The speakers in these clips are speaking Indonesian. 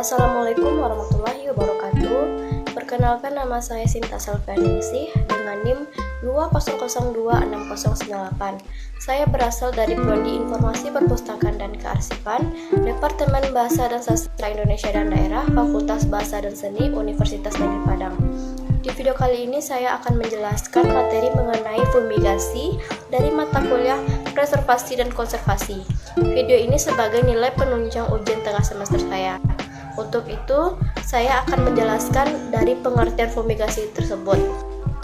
Assalamualaikum warahmatullahi wabarakatuh. Perkenalkan, nama saya Sinta Salvaningsih dengan NIM 2002608. Saya berasal dari Prodi Informasi Perpustakaan dan Kearsipan, Departemen Bahasa dan Sastra Indonesia dan Daerah, Fakultas Bahasa dan Seni, Universitas Negeri Padang. Di video kali ini saya akan menjelaskan materi mengenai fumigasi dari mata kuliah Preservasi dan Konservasi. Video ini sebagai nilai penunjang ujian tengah semester saya. Untuk itu, saya akan menjelaskan dari pengertian fumigasi tersebut.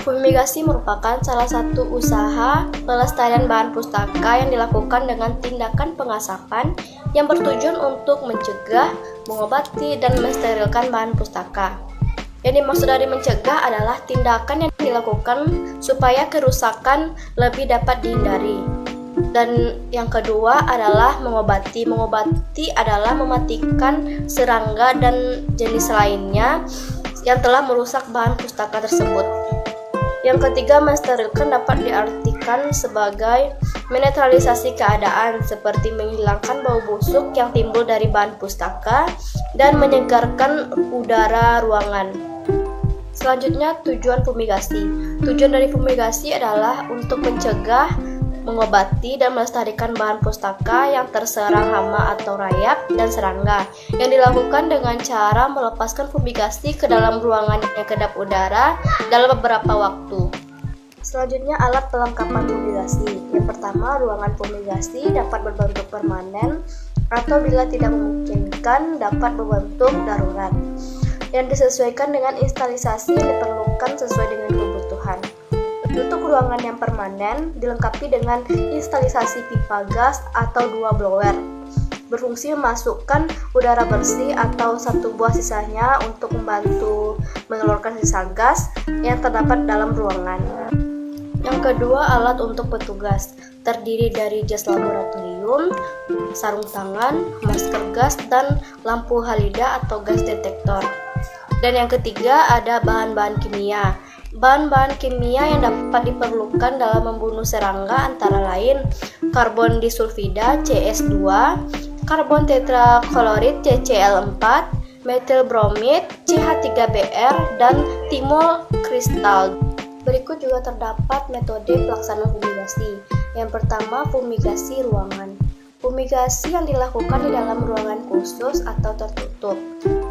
Fumigasi merupakan salah satu usaha pelestarian bahan pustaka yang dilakukan dengan tindakan pengasapan yang bertujuan untuk mencegah, mengobati, dan mensterilkan bahan pustaka. Yang dimaksud dari mencegah adalah tindakan yang dilakukan supaya kerusakan lebih dapat dihindari. Dan yang kedua adalah mengobati. Mengobati adalah mematikan serangga dan jenis lainnya yang telah merusak bahan pustaka tersebut. Yang ketiga, mensterilkan dapat diartikan sebagai menetralisasi keadaan, seperti menghilangkan bau busuk yang timbul dari bahan pustaka dan menyegarkan udara ruangan. Selanjutnya, tujuan fumigasi. Tujuan dari fumigasi adalah untuk mencegah, mengobati, dan melestarikan bahan pustaka yang terserang hama atau rayap dan serangga, yang dilakukan dengan cara melepaskan fumigasi ke dalam ruangan yang kedap udara dalam beberapa waktu. Selanjutnya, alat pelengkapan fumigasi. Yang pertama, ruangan fumigasi dapat berbentuk permanen atau bila tidak memungkinkan dapat berbentuk darurat, yang disesuaikan dengan instalasasi yang diperlukan sesuai dengan kebutuhan. Untuk ruangan yang permanen dilengkapi dengan instalasasi pipa gas atau dua blower, berfungsi memasukkan udara bersih atau satu buah sisanya untuk membantu mengeluarkan sisa gas yang terdapat dalam ruangan. Yang kedua, alat untuk petugas, terdiri dari jas laboratorium, sarung tangan, masker gas, dan lampu halida atau gas detektor. Dan yang ketiga, ada bahan-bahan kimia. Bahan-bahan kimia yang dapat diperlukan dalam membunuh serangga antara lain karbon disulfida CS2, karbon tetraklorid CCl4, metil bromid CH3Br, dan timol kristal. Berikut juga terdapat metode pelaksanaan fumigasi. Yang pertama, fumigasi ruangan. Fumigasi yang dilakukan di dalam ruangan khusus atau tertutup.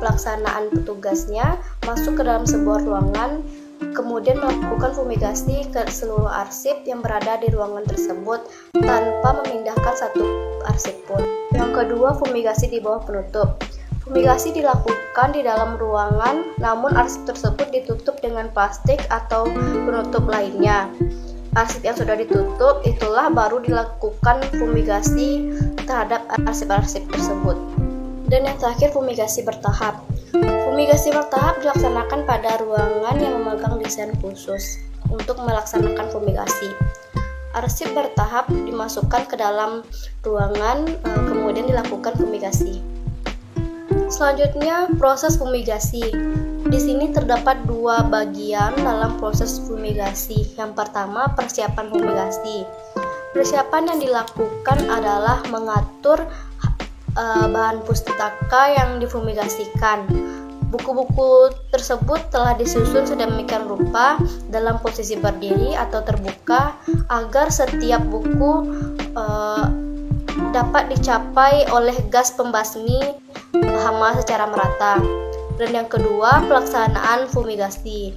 Pelaksanaan petugasnya masuk ke dalam sebuah ruangan, kemudian melakukan fumigasi ke seluruh arsip yang berada di ruangan tersebut tanpa memindahkan satu arsip pun. Yang kedua, fumigasi di bawah penutup. Fumigasi dilakukan di dalam ruangan, namun arsip tersebut ditutup dengan plastik atau penutup lainnya. Arsip yang sudah ditutup itulah baru dilakukan fumigasi terhadap arsip-arsip tersebut. Dan yang terakhir, fumigasi bertahap. Fumigasi bertahap dilaksanakan pada ruangan yang memegang desain khusus untuk melaksanakan fumigasi. Arsip bertahap dimasukkan ke dalam ruangan, kemudian dilakukan fumigasi. Selanjutnya, proses fumigasi. Di sini terdapat dua bagian dalam proses fumigasi. Yang pertama, persiapan fumigasi. Persiapan yang dilakukan adalah mengatur bahan pustaka yang difumigasikan. Buku-buku tersebut telah disusun sedemikian rupa dalam posisi berdiri atau terbuka agar setiap buku dapat dicapai oleh gas pembasmi hama secara merata. Dan yang kedua, pelaksanaan fumigasi.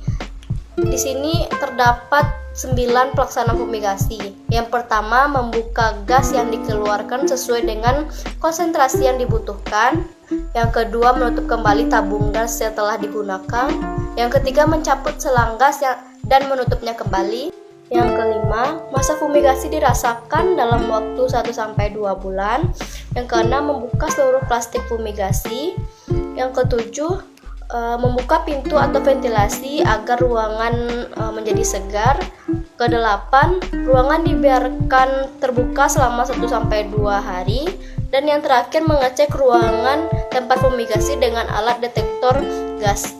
Di sini terdapat 9 pelaksanaan fumigasi. Yang pertama, membuka gas yang dikeluarkan sesuai dengan konsentrasi yang dibutuhkan. Yang kedua, menutup kembali tabung gas yang telah digunakan. Yang ketiga, mencabut selang gas dan menutupnya kembali. Yang kelima, masa fumigasi dirasakan dalam waktu 1-2 bulan. Yang keenam, membuka seluruh plastik fumigasi. Yang ketujuh, membuka pintu atau ventilasi agar ruangan menjadi segar. Kedelapan, ruangan dibiarkan terbuka selama 1-2 hari. Dan yang terakhir, mengecek ruangan tempat fumigasi dengan alat detektor gas.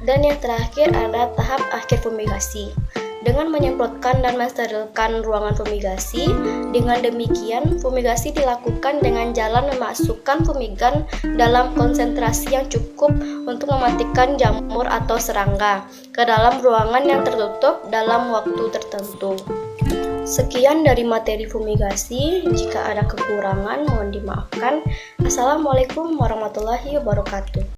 Dan yang terakhir ada tahap akhir fumigasi. dengan menyemprotkan dan mensterilkan ruangan fumigasi. Dengan demikian, fumigasi dilakukan dengan jalan memasukkan fumigan dalam konsentrasi yang cukup untuk mematikan jamur atau serangga ke dalam ruangan yang tertutup dalam waktu tertentu. Sekian dari materi fumigasi. Jika ada kekurangan, mohon dimaafkan. Assalamualaikum warahmatullahi wabarakatuh.